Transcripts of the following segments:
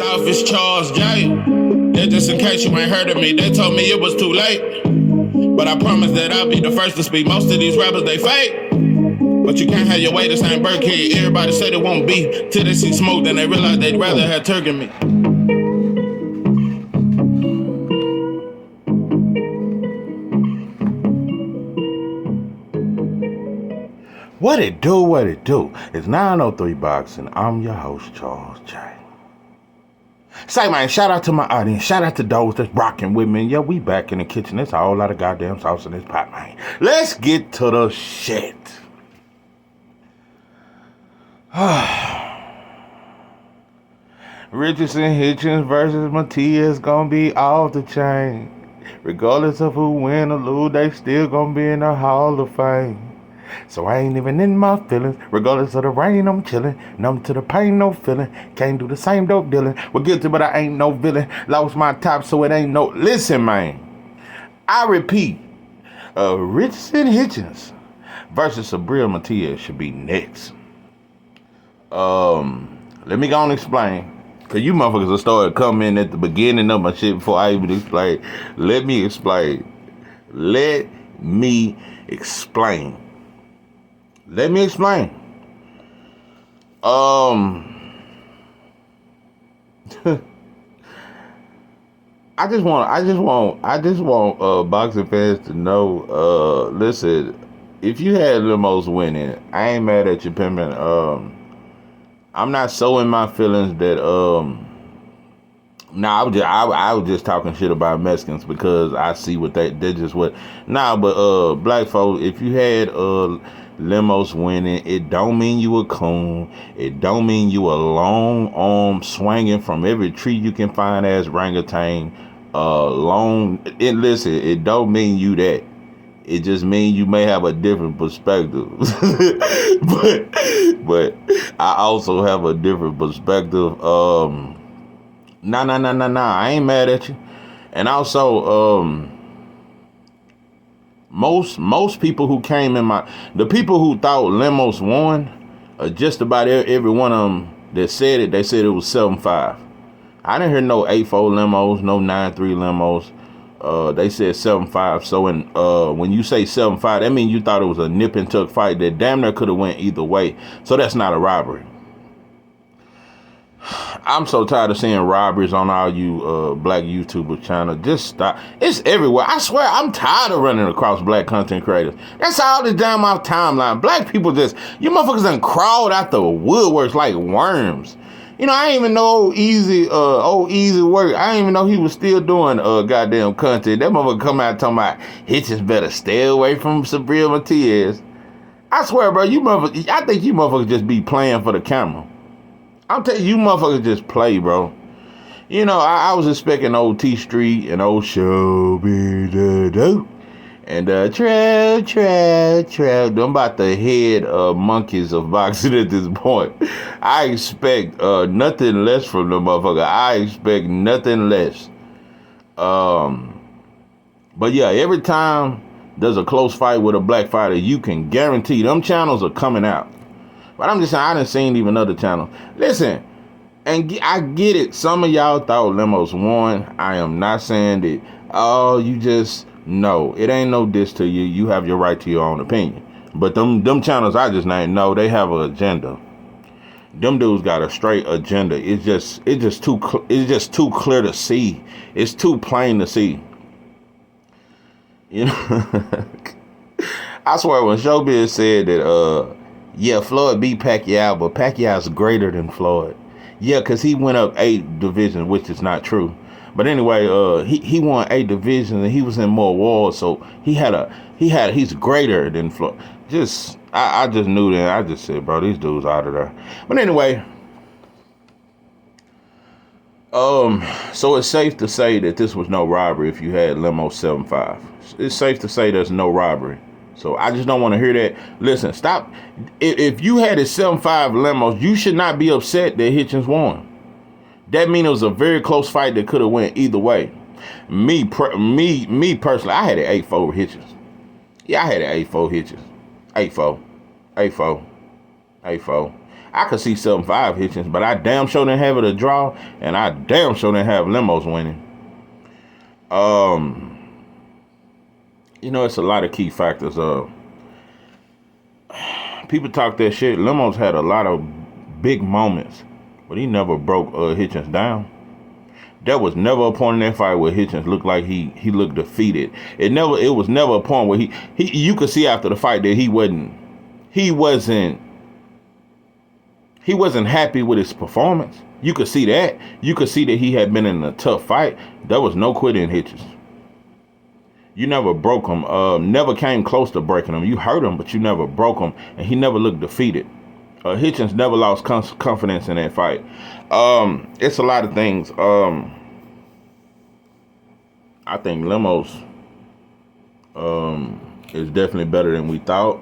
Off is Charles J. That just in case you ain't heard of me. They told me it was too late, but I promise that I'll be the first to speak. Most of these rappers, they fake, but you can't have your way. This ain't Burkhead. Everybody say they won't be till they see smoke, then they realize they'd rather have turkey meat. What it do? It's 903 Boxing. I'm your host, Charles J. Say, man, shout out to my audience. Shout out to those that's rocking with me. Yeah, we back in the kitchen. There's a whole lot of goddamn sauce in this pot, man. Let's get to the shit. Richardson, Hitchins versus Matias gonna be off the chain. Regardless of who win or lose, they still gonna be in the Hall of Fame. So I ain't even in my feelings. Regardless of the rain, I'm chillin'. Numb to the pain, no feeling. Can't do the same dope dealing. We're guilty, but I ain't no villain. Lost my top, so it ain't no... Listen, man. I repeat. Richardson Hitchins versus Subriel Matias should be next. Let me go and explain. Because you motherfuckers will start coming at the beginning of my shit before I even explain. Let me explain. Let me explain. I just want boxing fans to know, listen, if you had Limos winning, I ain't mad at you, pimpin'. I'm not sowing my feelings that, I was just talking shit about Mexicans because I see what they're just what. But black folks, if you had Limos winning, it don't mean you a coon. It don't mean you a long arm swinging from every tree you can find as orangutan. Listen, it don't mean you that. It just means you may have a different perspective. but I also have a different perspective. I ain't mad at you. And also, most people who came in the people who thought Limos won, just about every one of them that said it, they said it was 7-5. I didn't hear no 8-4 Limos, no 9-3 Limos. They said 7-5. So when you say 7-5, that means you thought it was a nip and tuck fight that damn near could have went either way. So that's not a robbery. I'm so tired of seeing robberies on all you black YouTuber channel. Just stop. It's everywhere. I swear, I'm tired of running across black content creators. That's all the damn off timeline. Black people you motherfuckers done crawled out the woodworks like worms. You know, I didn't even know old Easy Work. I didn't even know he was still doing goddamn content. That motherfucker come out talking about Hitchins better stay away from Subriel Matias. I swear, bro, I think you motherfuckers just be playing for the camera. I'm telling you, motherfuckers just play, bro. You know, I was expecting old T Street and old Shelby the Dope and Trail. Them about the head monkeys of boxing at this point. I expect nothing less from them motherfucker. I expect nothing less. But yeah, every time there's a close fight with a black fighter, you can guarantee them channels are coming out. But I'm just saying, I done seen even other channels. Listen, and I get it. Some of y'all thought Limos won. I am not saying that, no. It ain't no diss to you. You have your right to your own opinion. But them channels I just named, no, they have an agenda. Them dudes got a straight agenda. It's just too clear to see. It's too plain to see. You know, I swear when Showbiz said that, yeah, Floyd beat Pacquiao, but Pacquiao's greater than Floyd. Yeah, because he went up 8 divisions, which is not true. But anyway, he won 8 divisions and he was in more wars, so he's greater than Floyd. I just knew that. I just said, bro, these dudes out of there. But anyway, so it's safe to say that this was no robbery if you had Limo 7-5. It's safe to say there's no robbery. So I just don't want to hear that. Listen, stop. If you had a 7-5 Limos, you should not be upset that Hitchins won. That means it was a very close fight that could have went either way. Me personally, I had an 8-4 Hitchins. Yeah, I had an 8-4 Hitchins. 8-4. I could see 7-5 Hitchins, but I damn sure didn't have it a draw, and I damn sure didn't have Limos winning. It's a lot of key factors. People talk that shit. Limos had a lot of big moments, but he never broke Hitchins down. There was never a point in that fight where Hitchins looked like he looked defeated. It was never a point where he you could see after the fight that he wasn't happy with his performance. You could see that. You could see that he had been in a tough fight. There was no quitting Hitchins. You never broke him. Never came close to breaking him. You hurt him, but you never broke him, and he never looked defeated. Hitchins never lost confidence in that fight. It's a lot of things. I think Limos is definitely better than we thought.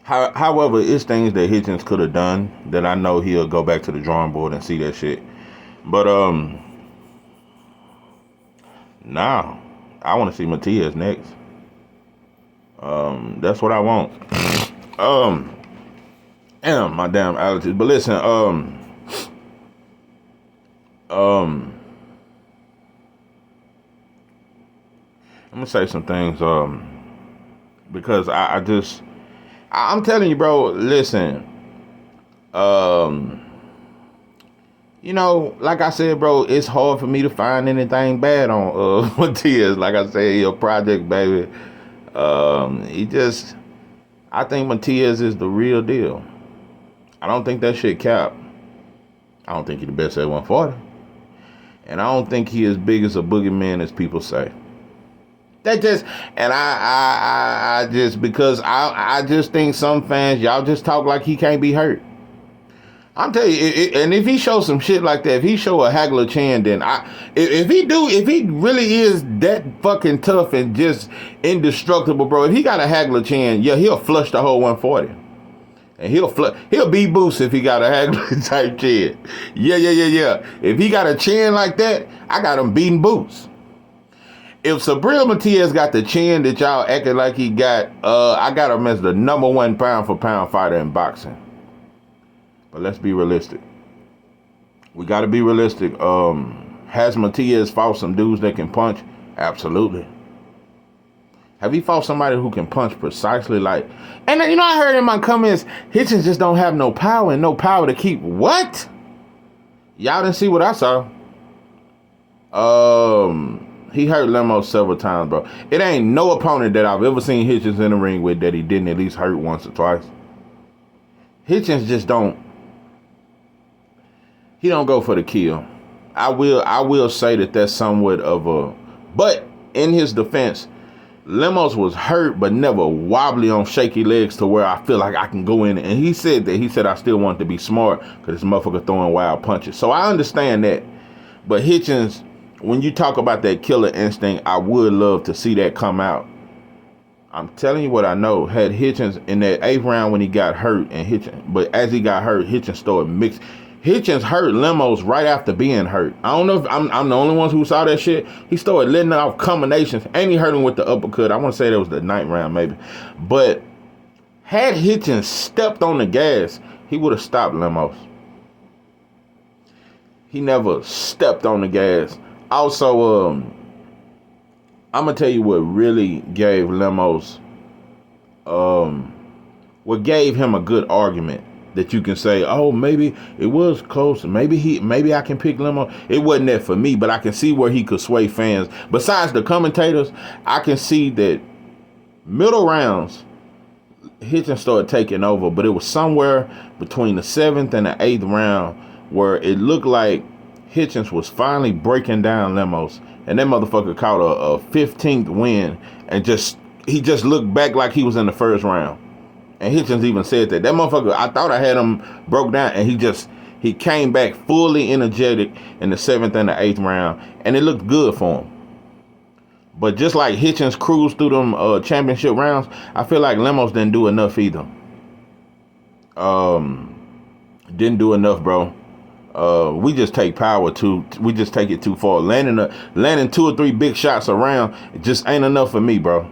However, it's things that Hitchins could have done that I know he'll go back to the drawing board and see that shit. But now I want to see Matias next. That's what I want. Damn, my damn allergies. But listen, I'm gonna say some things, because I'm telling you, bro, listen, like I said, bro, it's hard for me to find anything bad on Matias. Like I said, he a project, baby. I think Matias is the real deal. I don't think that shit cap. I don't think he the best at 140. And I don't think he as big as a boogeyman as people say. I just think some fans, y'all just talk like he can't be hurt. I'm telling you, and if he shows some shit like that, if he show a Hagler chin, then if he really is that fucking tough and just indestructible, bro, if he got a Hagler chin, yeah, he'll flush the whole 140. And he'll beat Boots if he got a Hagler type chin. Yeah. If he got a chin like that, I got him beating Boots. If Subriel Matias got the chin that y'all acting like he got, I got him as the number 1 pound for pound fighter in boxing. But let's be realistic. We got to be realistic. Has Matias fought some dudes that can punch? Absolutely. Have he fought somebody who can punch precisely like... And I heard in my comments, Hitchins just don't have no power and no power to keep... What? Y'all didn't see what I saw. He hurt Lemos several times, bro. It ain't no opponent that I've ever seen Hitchins in the ring with that he didn't at least hurt once or twice. Hitchins just don't... He don't go for the kill. I will say that that's somewhat of a... But in his defense, Lemos was hurt but never wobbly on shaky legs to where I feel like I can go in. And he said I still want to be smart because this motherfucker throwing wild punches. So I understand that. But Hitchins, when you talk about that killer instinct, I would love to see that come out. I'm telling you what I know. Had Hitchins in that 8th round when he got hurt, but as he got hurt, Hitchins started mixing. Hitchins hurt Lemos right after being hurt. I don't know if I'm the only ones who saw that shit. He started letting off combinations, and he hurt him with the uppercut. I want to say that was the 9th round maybe. But had Hitchins stepped on the gas, he would have stopped Lemos. He never stepped on the gas. Also, I'm going to tell you what really gave Lemos, what gave him a good argument. That you can say, oh, maybe it was close. Maybe I can pick Lemo. It wasn't that for me, but I can see where he could sway fans. Besides the commentators, I can see that middle rounds, Hitchins started taking over, but it was somewhere between the 7th and the 8th round where it looked like Hitchins was finally breaking down Lemos, and that motherfucker caught a 15th win, and he just looked back like he was in the 1st round. And Hitchins even said that motherfucker, I thought I had him broke down, and he came back fully energetic in the 7th and the 8th round, and it looked good for him. But just like Hitchins cruised through them championship rounds, I feel like Lemos didn't do enough either. Didn't do enough, bro. We just take we just take it too far. Landing 2 or 3 big shots around, it just ain't enough for me, bro.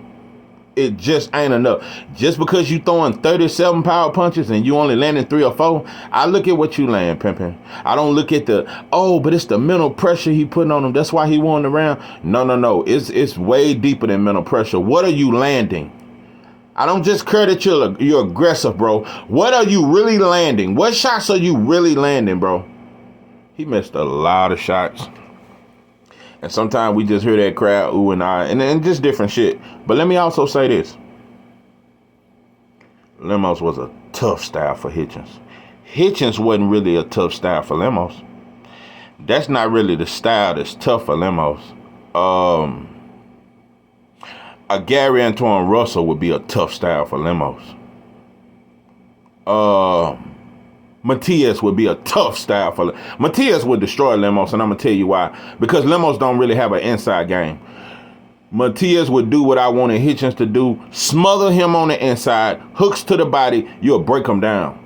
It just ain't enough. Just because you throwing 37 power punches and you only landing 3 or 4, I look at what you land, pimping. I don't look at but it's the mental pressure he putting on him. That's why he won the round. No. It's way deeper than mental pressure. What are you landing? I don't just credit you're aggressive, bro. What are you really landing? What shots are you really landing, bro? He missed a lot of shots. And sometimes we just hear that crowd, ooh and ah, and just different shit. But let me also say this. Lemos was a tough style for Hitchins. Hitchins wasn't really a tough style for Lemos. That's not really the style that's tough for Lemos. A Gary Antoine Russell would be a tough style for Lemos. Matias would be a tough style for Matias would destroy Lemos, and I'm gonna tell you why. Because Lemos don't really have an inside game. Matias would do what I wanted Hitchins to do, smother him on the inside, hooks to the body, you'll break him down.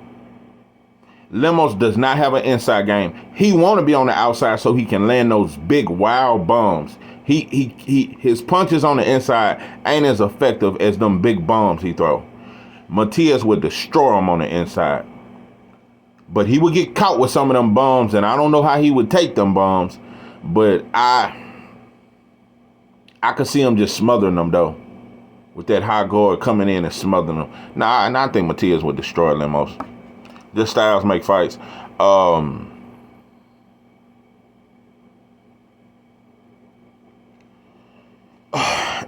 Lemos does not have an inside game. He want to be on the outside so he can land those big wild bombs. His punches on the inside ain't as effective as them big bombs he throw. Matias would destroy him on the inside. But he would get caught with some of them bombs, and I don't know how he would take them bombs, but I could see him just smothering them, though, with that high guard coming in and smothering them. And I think Matias would destroy Lemos. Their styles make fights.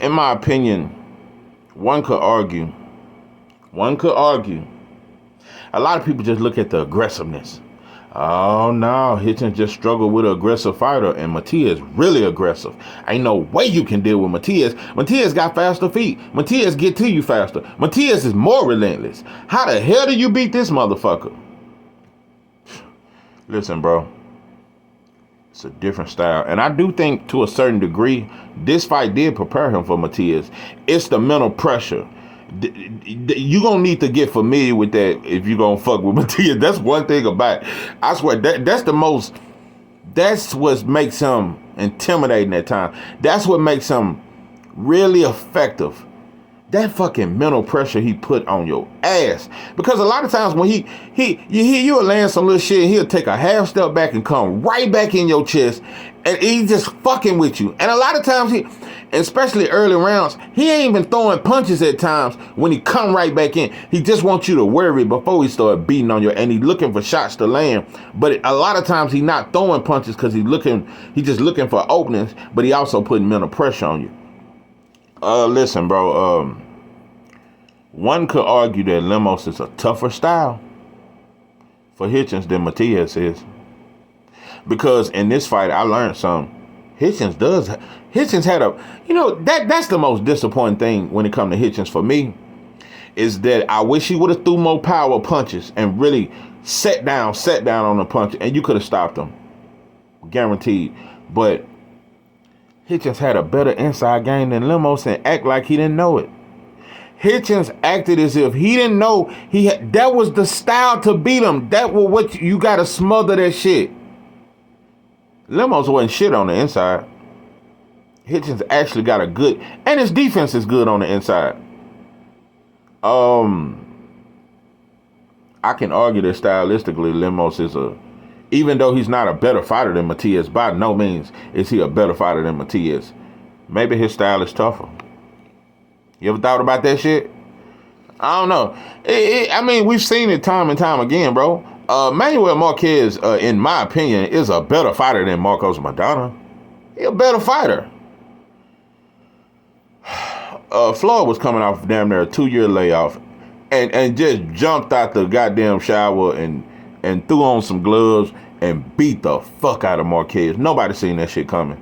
In my opinion, one could argue. A lot of people just look at the aggressiveness. Oh no, Hitchins just struggled with an aggressive fighter, and Matias really aggressive. Ain't no way you can deal with Matias. Matias got faster feet. Matias get to you faster. Matias is more relentless. How the hell do you beat this motherfucker? Listen, bro. It's a different style. And I do think to a certain degree, this fight did prepare him for Matias. It's the mental pressure. You gonna need to get familiar with that if you gonna fuck with Matias. That's one thing about it. I swear that's what makes him intimidating at times. That's what makes him really effective. That fucking mental pressure he put on your ass. Because a lot of times when you'll land some little shit, he'll take a half step back and come right back in your chest, and he's just fucking with you. And a lot of times especially early rounds, he ain't even throwing punches at times when he come right back in. He just wants you to worry before he start beating on you, and he looking for shots to land. But a lot of times he not throwing punches because he just looking for openings, but he also putting mental pressure on you. Listen, bro, one could argue that Lemos is a tougher style for Hitchins than Matias is. Because in this fight, I learned something. Hitchins had that's the most disappointing thing when it comes to Hitchins for me, is that I wish he would have threw more power punches and really sat down on the punch, and you could have stopped him. Guaranteed. But Hitchins had a better inside game than Lemos and act like he didn't know it. Hitchins acted as if he didn't know that was the style to beat him. That was what you got to smother that shit. Lemos wasn't shit on the inside. Hitchins actually got a good, and his defense is good on the inside. I can argue that stylistically, Lemos is even though he's not a better fighter than Matias, by no means is he a better fighter than Matias. Maybe his style is tougher. You ever thought about that shit? I don't know. I mean, we've seen it time and time again, bro. Manuel Marquez, in my opinion, is a better fighter than Marcos Maidana. He's a better fighter. Floyd was coming off damn near a 2-year layoff and just jumped out the goddamn shower and threw on some gloves and beat the fuck out of Marquez. Nobody seen that shit coming.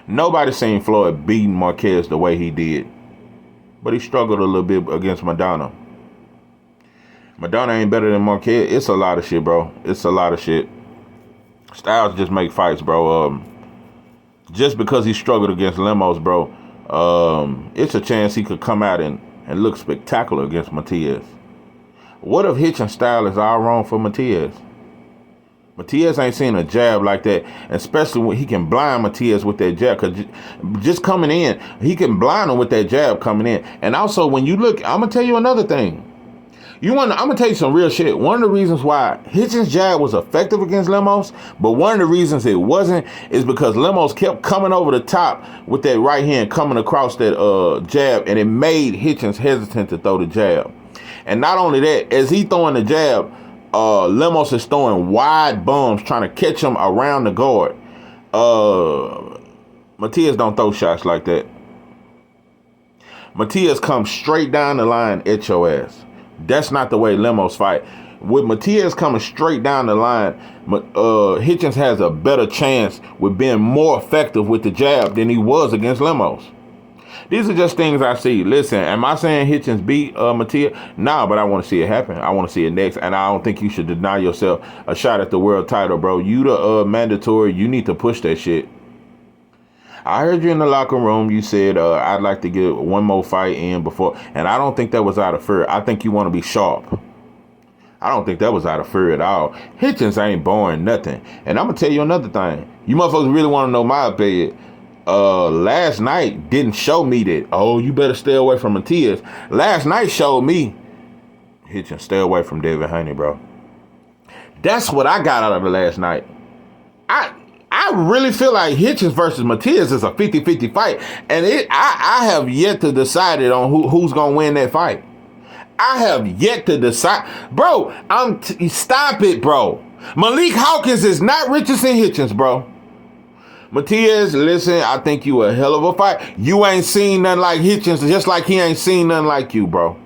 Nobody seen Floyd beating Marquez the way he did. But he struggled a little bit against Maidana. Maidana ain't better than Marquez. It's a lot of shit, bro. It's a lot of shit. Styles just make fights, bro. Just because he struggled against Lemos, bro, it's a chance he could come out and look spectacular against Matias. What if Hitchins' style is all wrong for Matias? Matias ain't seen a jab like that, especially when he can blind Matias with that jab. Cause just coming in, he can blind him with that jab coming in. And also, when you look, I'm gonna tell you another thing. I'm gonna tell you some real shit. One of the reasons why Hitchins' jab was effective against Lemos, but one of the reasons it wasn't is because Lemos kept coming over the top with that right hand coming across that jab, and it made Hitchins hesitant to throw the jab. And not only that, as he throwing the jab, Lemos is throwing wide bombs trying to catch him around the guard. Matias don't throw shots like that. Matias comes straight down the line at your ass. That's not the way Lemos fight. With Matias coming straight down the line, Hitchins has a better chance with being more effective with the jab than he was against Lemos. These are just things I see. Listen, am I saying Hitchins beat Matias? Nah, but I want to see it happen. I want to see it next, and I don't think you should deny yourself a shot at the world title, bro. You the mandatory. You need to push that shit. I heard you in the locker room. You said, I'd like to get one more fight in before. And I don't think that was out of fear. I think you want to be sharp. I don't think that was out of fear at all. Hitchins ain't boring nothing. And I'm going to tell you another thing. You motherfuckers really want to know my opinion. Last night didn't show me that, oh, you better stay away from Matias. Last night showed me, Hitchins, stay away from Devin Haney, bro. That's what I got out of it last night. I really feel like Hitchins versus Matias is a 50-50 fight. And I have yet to decide on who's going to win that fight. I have yet to decide. Bro, stop it, bro. Malik Hawkins is not Richardson Hitchins, bro. Matias, listen, I think you a hell of a fight. You ain't seen nothing like Hitchins, just like he ain't seen nothing like you, bro.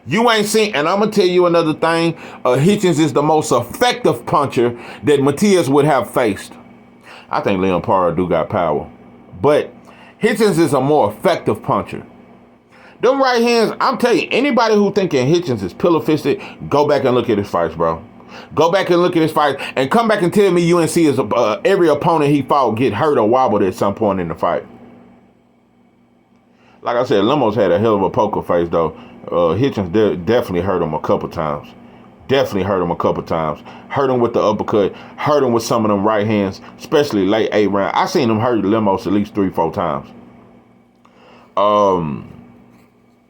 You ain't seen, and I'm going to tell you another thing. Hitchins is the most effective puncher that Matias would have faced. I think Leon Parra do got power. But Hitchins is a more effective puncher. Them right hands, I'm telling you, anybody who thinking Hitchins is pillow-fisted, go back and look at his fights, bro. Go back and look at his fights and come back and tell me you ain't see his, every opponent he fought get hurt or wobbled at some point in the fight. Like I said, Lemos had a hell of a poker face, though. Hitchins definitely hurt him a couple times. Hurt him with the uppercut. Hurt him with some of them right hands, especially late 8th round. I seen him hurt Lemos at least 3-4 times.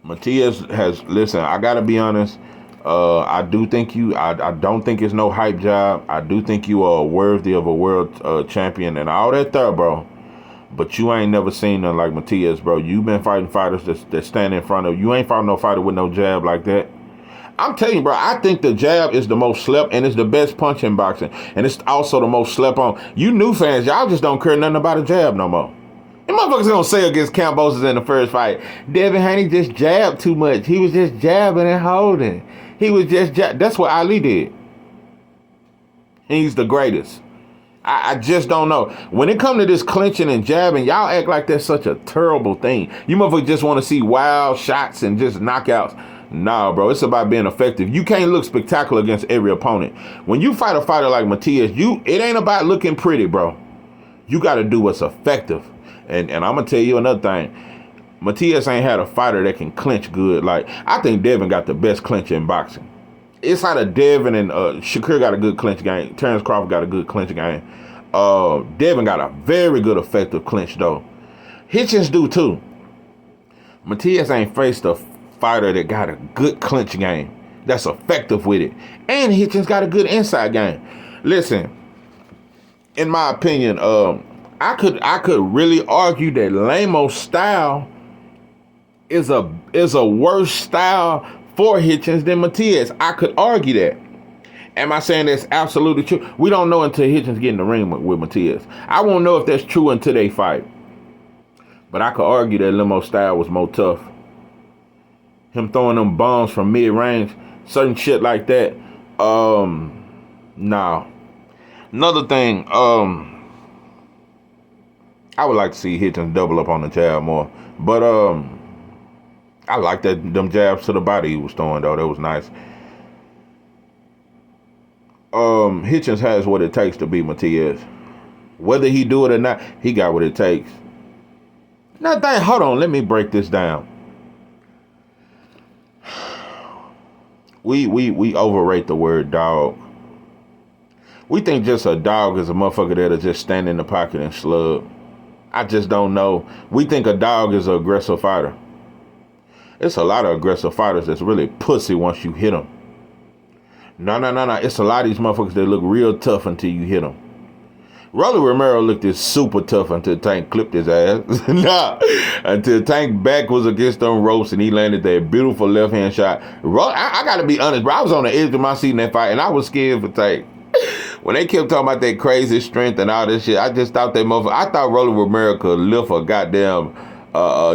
Matias has, listen, I got to be honest. I do think I don't think it's no hype job. I do think you are worthy of a world champion and all that there, bro. But you ain't never seen nothing like Matias, bro. You've been fighting fighters that stand in front of you. You ain't fought no fighter with no jab like that. I'm telling you, bro, I think the jab is the most slept and it's the best punch in boxing. And it's also the most slept on. You new fans, y'all just don't care nothing about a jab no more. And motherfuckers gonna say against Kambosos in the first fight, Devin Haney just jabbed too much. He was just jabbing and holding. He was just that's what Ali did. He's the greatest. I just don't know. When it comes to this clinching and jabbing, y'all act like that's such a terrible thing. You motherfuckers just want to see wild shots and just knockouts. Nah, bro, it's about being effective. You can't look spectacular against every opponent. When you fight a fighter like Matias, it ain't about looking pretty, bro. You got to do what's effective. And I'm going to tell you another thing. Matias ain't had a fighter that can clinch good. Like, I think Devin got the best clinch in boxing. It's how the Devin and Shakur got a good clinch game. Terrence Crawford got a good clinch game. Devin got a very good effective clinch, though. Hitchins do, too. Matias ain't faced a fighter that got a good clinch game that's effective with it. And Hitchins got a good inside game. Listen, in my opinion, I could really argue that Lemos' style is a worse style for Hitchins than Matias. I could argue that. Am I saying that's absolutely true? We don't know until Hitchins get in the ring with Matias. I won't know if that's true until they fight. But I could argue that Lemos' style was more tough. Him throwing them bombs from mid-range, certain shit like that. Nah. Another thing, I would like to see Hitchins double up on the jab more. But I like them jabs to the body he was throwing, though. That was nice. Hitchins has what it takes to beat Matias. Whether he do it or not, he got what it takes. Now, hold on, let me break this down. We overrate the word dog. We think just a dog is a motherfucker that'll just stand in the pocket and slug. I just don't know. We think a dog is an aggressive fighter. It's a lot of aggressive fighters that's really pussy once you hit them. No. It's a lot of these motherfuckers that look real tough until you hit them. Rolly Romero looked this super tough until Tank clipped his ass. Until Tank back was against them ropes and he landed that beautiful left hand shot. I gotta be honest, bro. I was on the edge of my seat in that fight and I was scared for Tank. When they kept talking about that crazy strength and all this shit, I just thought that motherfucker. I thought Rolly Romero could lift a goddamn,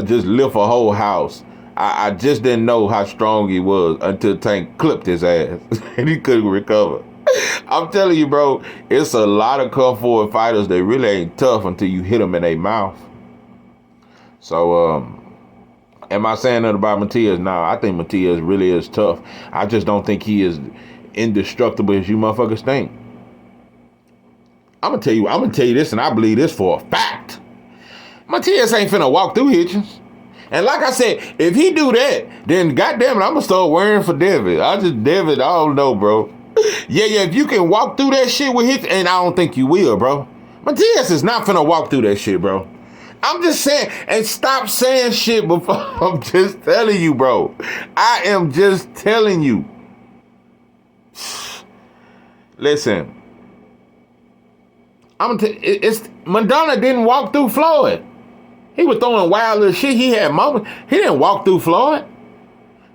just lift a whole house. I just didn't know how strong he was until Tank clipped his ass and he couldn't recover. I'm telling you, bro, it's a lot of come forward fighters that really ain't tough until you hit them in their mouth. So, am I saying that about Matias? No, I think Matias really is tough. I just don't think he is indestructible as you motherfuckers think. I'm gonna tell you this, and I believe this for a fact. Matias ain't finna walk through Hitchins. And like I said, if he do that, then goddamn it, I'm gonna start worrying for David. I don't know, bro. Yeah, if you can walk through that shit with Hitchins, and I don't think you will, bro. Matias is not finna walk through that shit, bro. I'm just saying, and stop saying shit before. I'm just telling you, bro. I am just telling you. Listen. Madonna didn't walk through Floyd. He was throwing wild little shit. He had moments. He didn't walk through Floyd.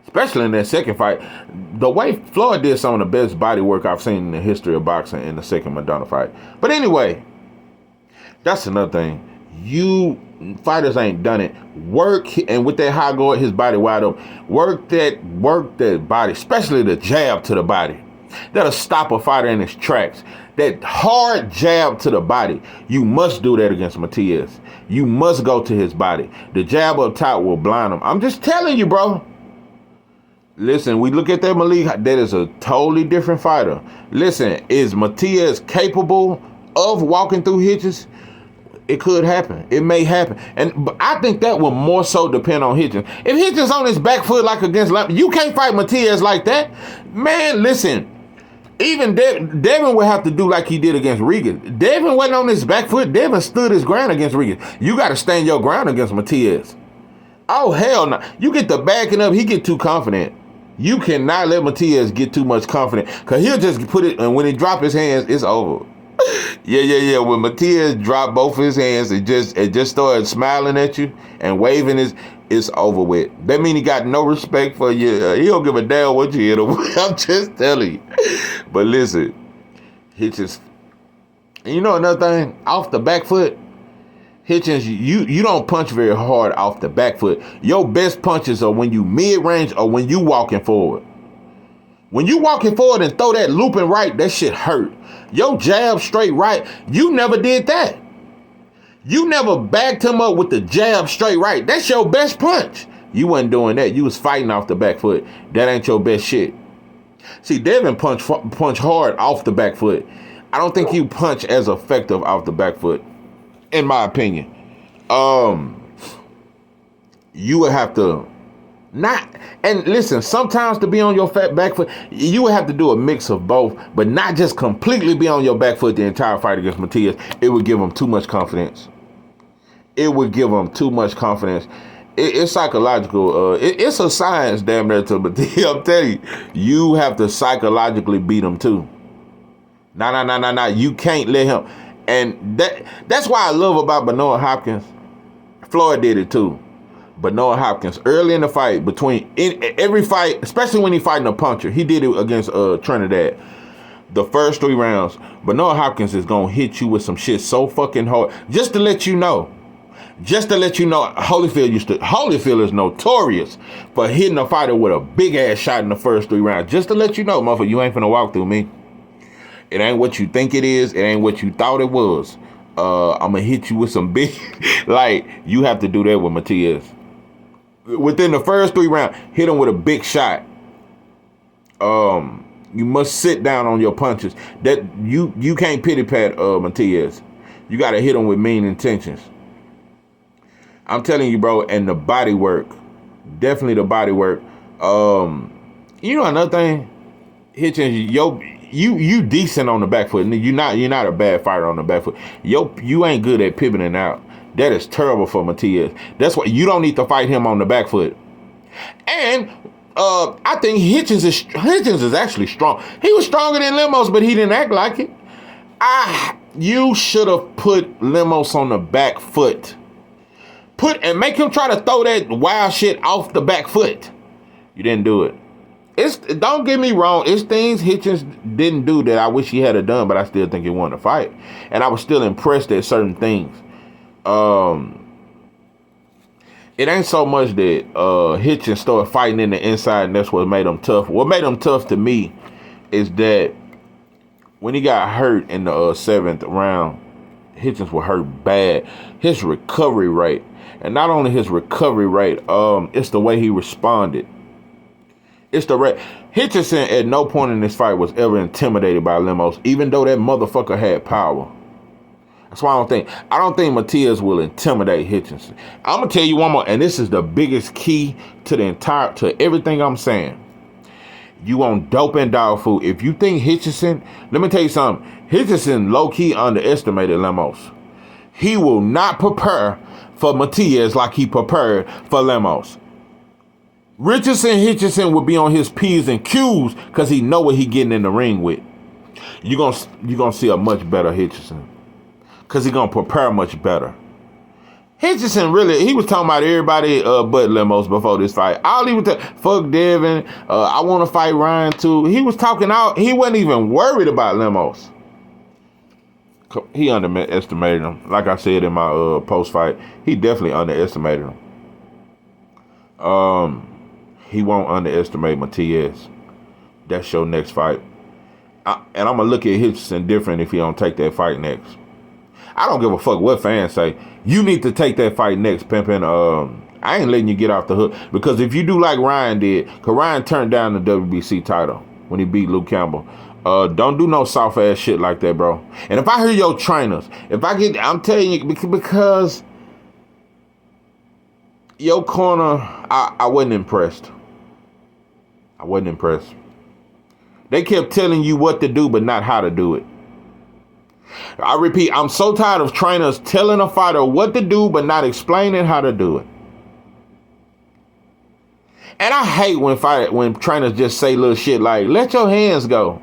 Especially in that second fight. The way Floyd did some of the best body work I've seen in the history of boxing in the second Madonna fight. But anyway, that's another thing. You fighters ain't done it. Work, and with that high guard, his body wide open. Work that body, especially the jab to the body. That'll stop a fighter in his tracks. That hard jab to the body. You must do that against Matias. You must go to his body. The jab up top will blind him. I'm just telling you, bro. Listen, we look at that Malik, that is a totally different fighter. Listen, is Matias capable of walking through Hitchins? It could happen. It may happen. But I think that will more so depend on Hitchins. If Hitchins on his back foot like against Lamp, you can't fight Matias like that. Man, listen. Even Devin would have to do like he did against Regan. Devin wasn't on his back foot. Devin stood his ground against Regan. You got to stand your ground against Matias. Oh, hell no. You get the backing up, he get too confident. You cannot let Matias get too much confidence because he'll just put it, and when he drop his hands, it's over. Yeah. When Matias dropped both his hands and just started smiling at you and waving it's over with. That mean he got no respect for you. He don't give a damn what you hit him. I'm just telling you. But listen, Hitchins. You know another thing? Off the back foot, Hitchins, you don't punch very hard off the back foot. Your best punches are when you mid-range or when you walking forward. When you walking forward and throw that looping right, that shit hurt. Your jab straight right, you never did that. You never backed him up with the jab straight right. That's your best punch. You wasn't doing that. You was fighting off the back foot. That ain't your best shit. See, Devin punch hard off the back foot. I don't think you punch as effective off the back foot, in my opinion. You would have to and listen, sometimes to be on your fat back foot, you would have to do a mix of both, but not just completely be on your back foot the entire fight against Matias. It would give him too much confidence. It's psychological. It's a science, damn near, to Matias. I'm telling you have to psychologically beat him too. Nah. You can't let him. And that's why I love about Benoit Hopkins. Floyd did it too. Benoit Hopkins, early in the fight, in every fight, especially when he fighting a puncher, he did it against Trinidad. The first 3 rounds, Benoit Hopkins is gonna hit you with some shit so fucking hard. Just to let you know, Holyfield is notorious for hitting a fighter with a big ass shot in the first 3 rounds. Just to let you know, motherfucker, you ain't finna walk through me. It ain't what you think it is. It ain't what you thought it was. I'm gonna hit you with some big, like, you have to do that with Matias. Within the first 3 rounds, hit him with a big shot. You must sit down on your punches. That you can't pity pat Matias. You gotta hit him with mean intentions. I'm telling you, bro. And the body work, definitely the body work. You know another thing, Hitchins, you decent on the back foot. You're not a bad fighter on the back foot. You ain't good at pivoting out. That is terrible for Matias. That's why you don't need to fight him on the back foot. And I think Hitchins is actually strong. He was stronger than Lemos, but he didn't act like it. You should have put Lemos on the back foot. And make him try to throw that wild shit off the back foot. You didn't do it. Don't get me wrong, it's things Hitchins didn't do that I wish he had done, but I still think he won the fight. And I was still impressed at certain things. It ain't so much that Hitchins started fighting in the inside and that's what made him tough. What made him tough to me is that when he got hurt in the 7th round, Hitchins was hurt bad. His recovery rate, and not only his recovery rate, it's the way he responded. It's the rate. Hitchins at no point in this fight was ever intimidated by Lemos, even though that motherfucker had power. That's why I don't think Matias will intimidate Hitchins. I'm gonna tell you one more, and this is the biggest key to everything I'm saying. You on dope and dog food. If you think Hitchins, let me tell you something. Hitchins low-key underestimated Lemos. He will not prepare for Matias like he prepared for Lemos. Hitchins will be on his P's and Q's because he know what he getting in the ring with. You're gonna see a much better Hitchins because he gonna prepare much better. Hitchins he was talking about everybody but Lemos before this fight. I'll even fuck Devin. I want to fight Ryan too. He was talking out. He wasn't even worried about Lemos. He underestimated him. Like I said in my post fight, he definitely underestimated him. He won't underestimate Matias. That's your next fight. And I'm gonna look at Hitchins different if he don't take that fight next. I don't give a fuck what fans say. You need to take that fight next, pimpin'. I ain't letting you get off the hook. Because if you do like Ryan did, because Ryan turned down the WBC title when he beat Luke Campbell. Don't do no soft ass shit like that, bro. And if I hear your trainers, I'm telling you, because your corner, I wasn't impressed. I wasn't impressed. They kept telling you what to do, but not how to do it. I repeat, I'm so tired of trainers telling a fighter what to do, but not explaining how to do it. And I hate when trainers just say little shit like, let your hands go.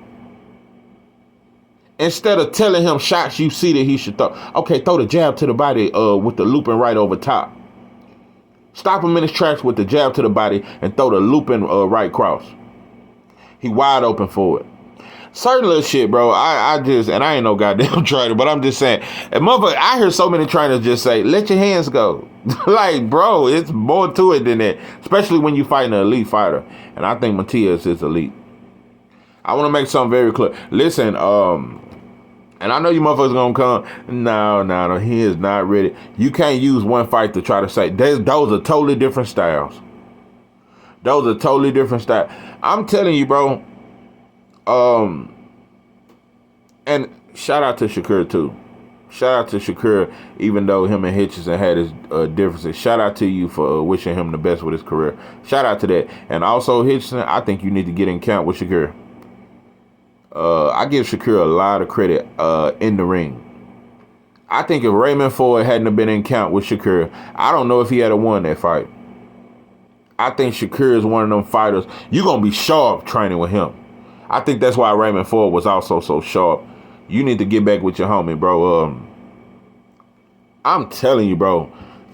Instead of telling him shots you see that he should throw. Okay, throw the jab to the body with the looping right over top. Stop him in his tracks with the jab to the body and throw the looping right cross. He wide open for it. Certain little shit, bro. I ain't no goddamn trainer, but I'm just saying. And motherfucker, I hear so many trainers just say, let your hands go. Like, bro, it's more to it than that. Especially when you fight an elite fighter. And I think Matias is elite. I want to make something very clear. Listen, and I know you motherfuckers gonna come. No, he is not ready. You can't use one fight to try to say, those are totally different styles. Those are totally different styles. I'm telling you, bro. And shout out to Shakur too. Shout out to Shakur, even though him and Hitchins had his differences. Shout out to you for wishing him the best with his career. Shout out to that. And also Hitchins, I think you need to get in count with Shakur. I give Shakur a lot of credit in the ring. I think if Raymond Ford hadn't have been in count with Shakur, I don't know if he had won that fight. I think Shakur is one of them fighters. You're going to be sharp training with him. I think that's why Raymond Ford was also so sharp. You need to get back with your homie, bro. I'm telling you, bro.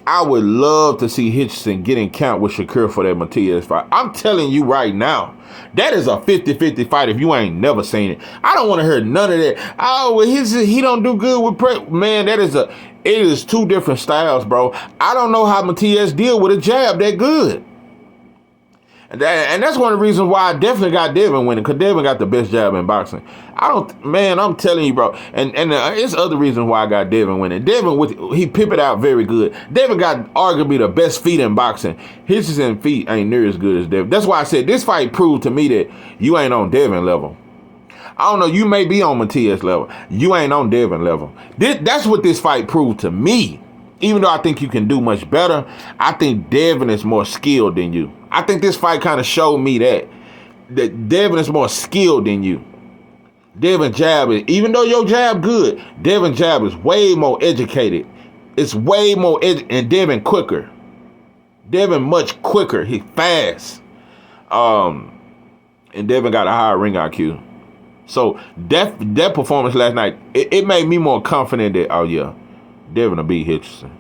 I would love to see Hitchins get in count with Shakur for that Matias fight. I'm telling you right now. That is a 50-50 fight if you ain't never seen it. I don't want to hear none of that. Oh, well, he don't do good with man, it is two different styles, bro. I don't know how Matias deal with a jab that good. And that's one of the reasons why I definitely got Devin winning, because Devin got the best jab in boxing. I'm telling you, bro. And it's other reasons why I got Devin winning. Devin, he pip it out very good. Devin got arguably the best feet in boxing. His feet ain't near as good as Devin. That's why I said this fight proved to me that you ain't on Devin level. I don't know, you may be on Matias level. You ain't on Devin level. That's what this fight proved to me. Even though I think you can do much better, I think Devin is more skilled than you. I think this fight kind of showed me that Devin is more skilled than you. Devin jab is, even though your jab good, Devin jab is way more educated. It's way more and Devin quicker. Devin much quicker. He fast. And Devin got a higher ring IQ. So that performance last night, it made me more confident that, oh yeah, Devin will beat Hitchins.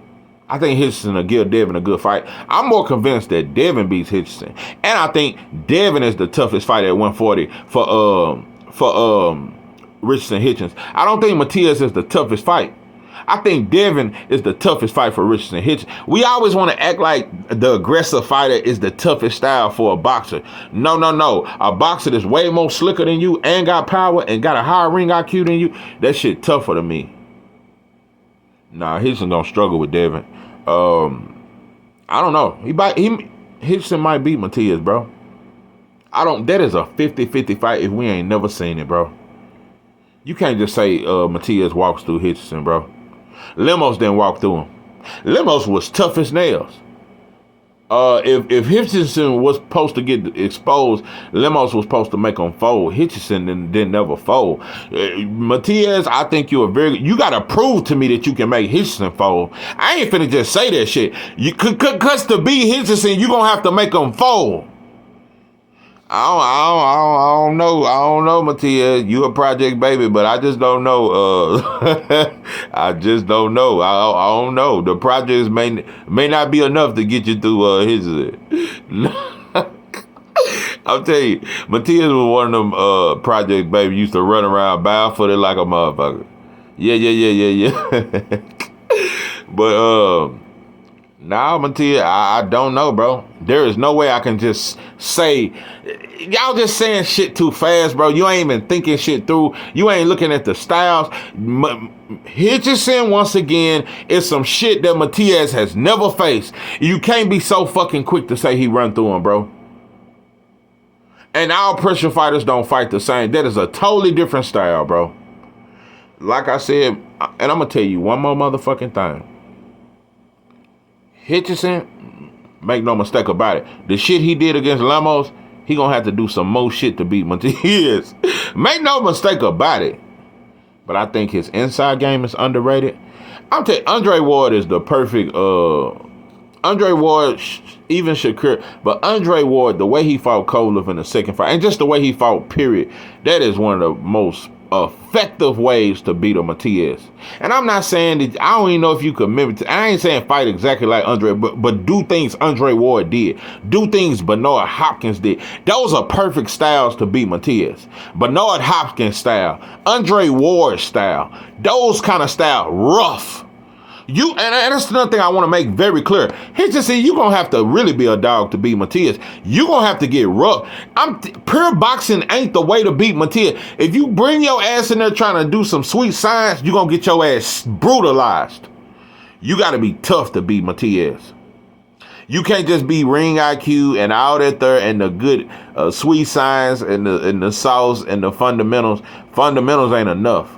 I think Hitchins will give Devin a good fight. I'm more convinced that Devin beats Hitchins. And I think Devin is the toughest fight at 140 for Richardson Hitchins. I don't think Matias is the toughest fight. I think Devin is the toughest fight for Richardson Hitchins. We always want to act like the aggressive fighter is the toughest style for a boxer. No. A boxer that's way more slicker than you and got power and got a higher ring IQ than you, that shit tougher to me. Nah, Hitchins gonna struggle with Devin. I don't know. Hitchins might beat Matias, bro. That is a 50-50 fight if we ain't never seen it, bro. You can't just say Matias walks through Hitchins, bro. Lemos didn't walk through him. Lemos was tough as nails. If Hitchins was supposed to get exposed, Lemos was supposed to make him fold. Hitchins didn't never fold. Matias, I think you gotta prove to me that you can make Hitchins fold. I ain't finna just say that shit. Cause to beat Hitchins, you gonna have to make him fold. I don't know, Matias. You a project baby, but I just don't know. I just don't know. I don't know. The projects may not be enough to get you through his. I'll tell you, Matias was one of them project baby used to run around barefooted like a motherfucker. Yeah. But nah, Matias, I don't know, bro. There is no way I can just say, y'all just saying shit too fast, bro. You ain't even thinking shit through. You ain't looking at the styles. Hitchins, once again, is some shit that Matias has never faced. You can't be so fucking quick to say he run through him, bro. And all pressure fighters don't fight the same. That is a totally different style, bro. Like I said, and I'm gonna tell you one more motherfucking thing. Hitchins, make no mistake about it. The shit he did against Lemos, he gonna have to do some more shit to beat Matias. Make no mistake about it. But I think his inside game is underrated. I'm telling you, Andre Ward is the perfect, Andre Ward, even Shakur, but Andre Ward, the way he fought Kovalev in the second fight, and just the way he fought, period, that is one of the most effective ways to beat a Matias. And I'm not saying that, I don't even know if you could mimic, I ain't saying fight exactly like Andre, but do things Andre Ward did. Do things Bernard Hopkins did. Those are perfect styles to beat Matias. Bernard Hopkins style, Andre Ward style, those kind of style, rough. And that's another thing I want to make very clear. Hitchins, you're going to have to really be a dog to beat Matias. You're going to have to get rough. Pure boxing ain't the way to beat Matias. If you bring your ass in there trying to do some sweet science, you're going to get your ass brutalized. You got to be tough to beat Matias. You can't just be ring IQ and all that there and the good sweet science and the sauce and the fundamentals. Fundamentals ain't enough.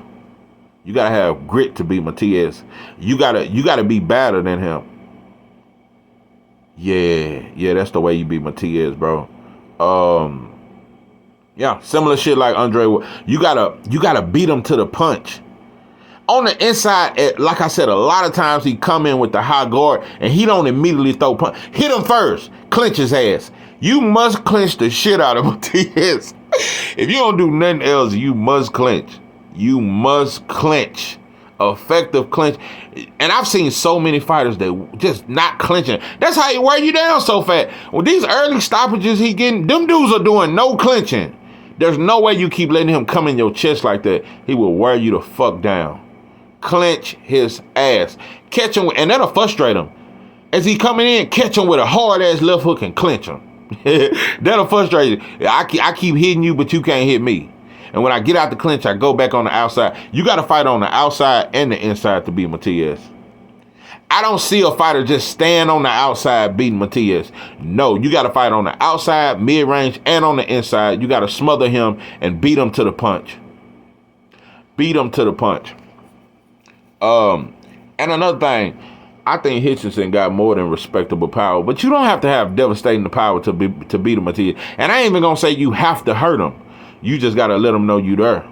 You gotta have grit to beat Matias. You gotta be better than him. Yeah, that's the way you beat Matias, bro. Yeah, similar shit like Andre. You gotta beat him to the punch. On the inside, like I said, a lot of times he come in with the high guard and he don't immediately throw punch. Hit him first, clinch his ass. You must clinch the shit out of Matias. If you don't do nothing else, you must clinch. You must clinch. Effective clinch. And I've seen so many fighters that just not clinching. That's how he wear you down so fast. With these early stoppages he getting, them dudes are doing no clinching. There's no way you keep letting him come in your chest like that. He will wear you the fuck down. Clinch his ass. Catch him, and that'll frustrate him. As he coming in, catch him with a hard ass left hook and clinch him. That'll frustrate you. I keep hitting you, but you can't hit me. And when I get out the clinch, I go back on the outside. You got to fight on the outside and the inside to beat Matias. I don't see a fighter just stand on the outside beating Matias. No, you got to fight on the outside, mid-range, and on the inside. You got to smother him and beat him to the punch. Beat him to the punch. And another thing, I think Hitchins got more than respectable power, but you don't have to have devastating power to beat a Matias. And I ain't even going to say you have to hurt him. You just got to let them know you there.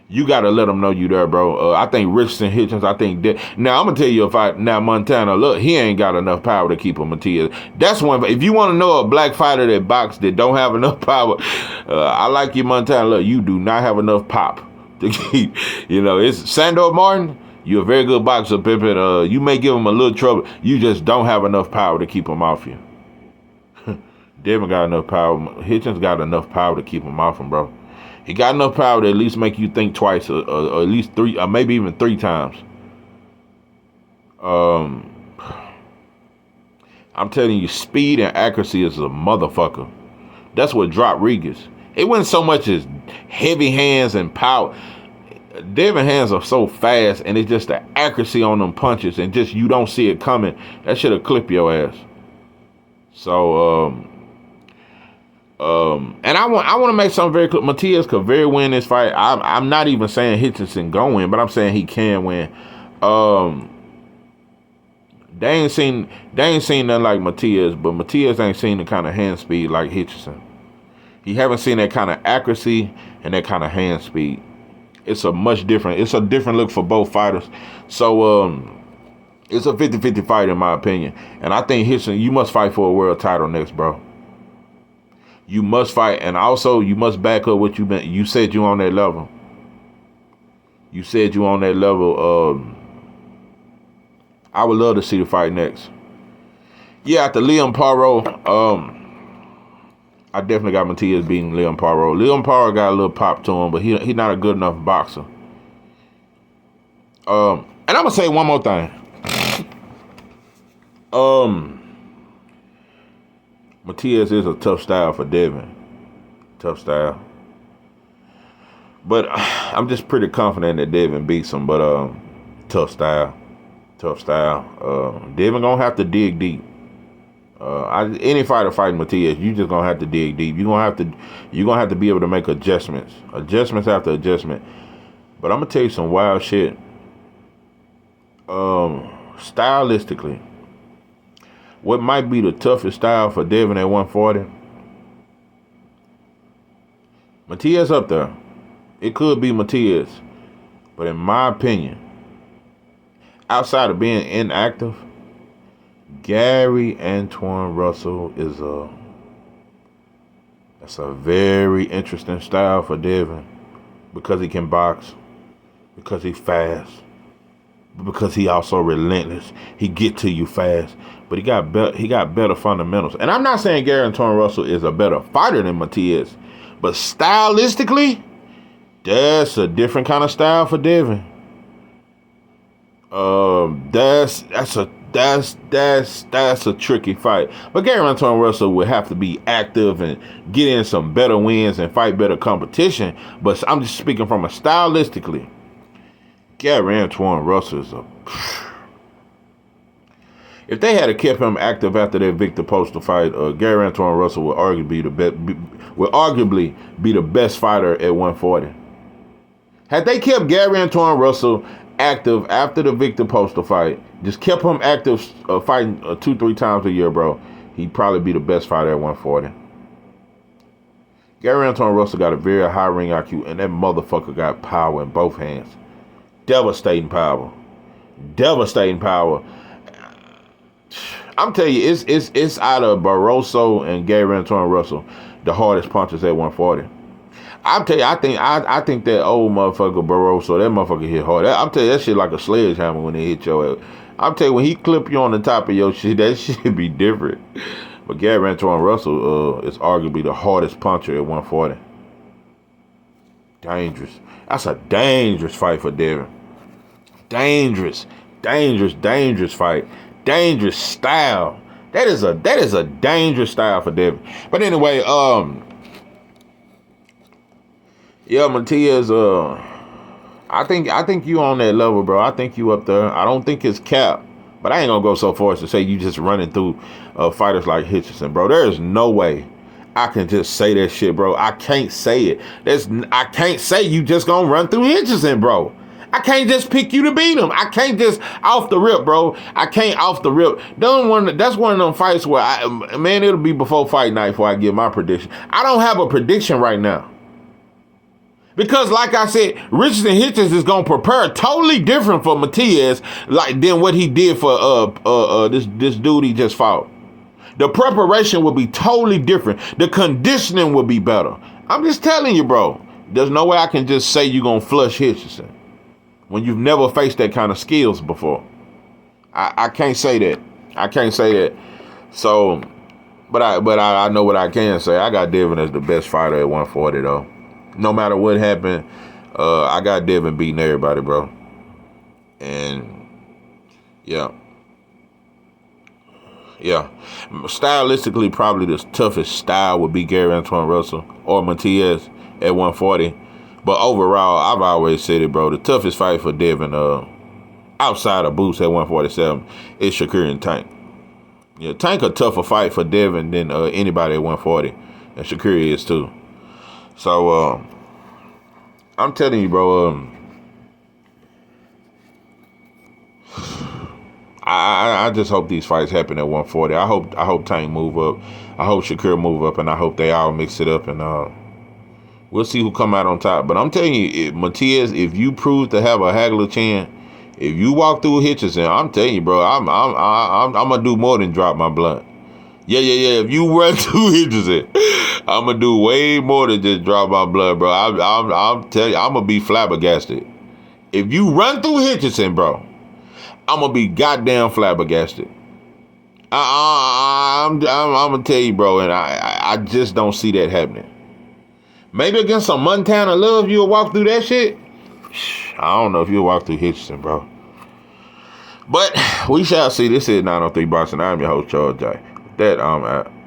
You got to let them know you there, bro. I think Richardson, Hitchins, I think that. Now, I'm going to tell you, now Montana, look, he ain't got enough power to keep him Matias. That's one. If you want to know a black fighter that box that don't have enough power, I like you, Montana. Look, you do not have enough pop to keep. It's Sandor Martin. You're a very good boxer, Pippin. You may give him a little trouble. You just don't have enough power to keep him off you. Devin got enough power. Hitchins got enough power to keep him off him, bro. He got enough power to at least make you think twice, or at least three, or maybe even three times. I'm telling you, speed and accuracy is a motherfucker. That's what dropped Regis. It wasn't so much as heavy hands and power. Devin hands are so fast, and it's just the accuracy on them punches, and just you don't see it coming. That shit'll clip your ass. So, and I want to make something very clear. Matias could very win this fight. I'm not even saying Hitchins go win, but I'm saying he can win. They ain't seen nothing like Matias, but Matias ain't seen the kind of hand speed like Hitchins. He haven't seen that kind of accuracy and that kind of hand speed. It's a different look for both fighters. So it's a 50-50 fight in my opinion. And I think Hitchins, you must fight for a world title next, bro. You must fight, and also you must back up what you said you on that level. You said you on that level. I would love to see the fight next. Yeah, after Liam Paro, I definitely got Matias beating Liam Paro. Liam Paro got a little pop to him, but he not a good enough boxer. And I'm gonna say one more thing. Matias is a tough style for Devin. Tough style. But I'm just pretty confident that Devin beats him. But tough style. Tough style. Devin gonna have to dig deep. Any fighter fighting Matias, you just gonna have to dig deep. You're gonna have to be able to make adjustments. Adjustments after adjustment. But I'm gonna tell you some wild shit. Stylistically, what might be the toughest style for Devin at 140? Matias up there. It could be Matias. But in my opinion, outside of being inactive, Gary Antoine Russell that's a very interesting style for Devin, because he can box, because he's fast, because he also relentless. He get to you fast, but he got better fundamentals. And I'm not saying Gary Antoine Russell is a better fighter than Matias, but stylistically, that's a different kind of style for Devin. That's a tricky fight. But Gary Antoine Russell would have to be active and get in some better wins and fight better competition. But I'm just speaking from a stylistically. Gary Antoine Russell is if they had kept him active after that Victor Postol fight, Gary Antoine Russell would arguably be the best fighter at 140. Had they kept Gary Antoine Russell active after the Victor Postol fight, just kept him active, fighting 2-3 times a year, bro, he'd probably be the best fighter at 140. Gary Antoine Russell got a very high ring IQ, and that motherfucker got power in both hands. Devastating power. Devastating power. I'm telling you, it's out of Barroso and Gary Antoine Russell, the hardest punchers at 140. I'm telling you, I think that old motherfucker Barroso, that motherfucker hit hard. I'm telling you, that shit like a sledgehammer when they hit your ass. I'm telling you, when he clip you on the top of your shit, that shit be different. But Gary Antoine Russell is arguably the hardest puncher at 140. Dangerous. That's a dangerous fight for Devin. Dangerous fight. Dangerous style. That is a dangerous style for Devin. But anyway, yeah, Matias, I think you on that level, bro. I think you up there. I don't think it's cap, but I ain't gonna go so far as to say you just running through fighters like Hitchins, bro. There is no way I can just say that shit, bro. I can't say it. I can't say you just gonna run through Hitchins, bro. I can't just pick you to beat him. I can't just off the rip, bro. I can't off the rip. That's one of them fights where it'll be before fight night before I give my prediction. I don't have a prediction right now. Because, like I said, Richardson Hitchins is gonna prepare totally different for Matias, like than what he did for this dude he just fought. The preparation will be totally different. The conditioning will be better. I'm just telling you, bro. There's no way I can just say you're gonna flush Hitchison when you've never faced that kind of skills before. I can't say that. I can't say that. So, but I know what I can say. I got Devin as the best fighter at 140 though. No matter what happened, I got Devin beating everybody, bro. And yeah. Stylistically, probably the toughest style would be Gary Antoine Russell or Matias at 140. But overall, I've always said it, bro. The toughest fight for Devin, outside of Boots at 147, is Shakur and Tank. Yeah, Tank a tougher fight for Devin than anybody at 140, and Shakur is too. So I'm telling you, bro. I just hope these fights happen at 140. I hope Tank move up. I hope Shakur move up, and I hope they all mix it up, and we'll see who come out on top. But I'm telling you, Matias, if you prove to have a haggler chin, if you walk through Hitchison, I'm telling you, bro, I'm gonna do more than drop my blunt. Yeah. If you run through Hitchison, I'm gonna do way more than just drop my blood, bro. I'm telling you, I'm gonna be flabbergasted. If you run through Hitchison, bro, I'm gonna be goddamn flabbergasted. I'm gonna tell you, bro, and I just don't see that happening. Maybe against some Montana Love, you'll walk through that shit. I don't know if you'll walk through Hitchison, bro. But we shall see. This is 903 Boxing. I'm your host, Charles J. With that, I'm out.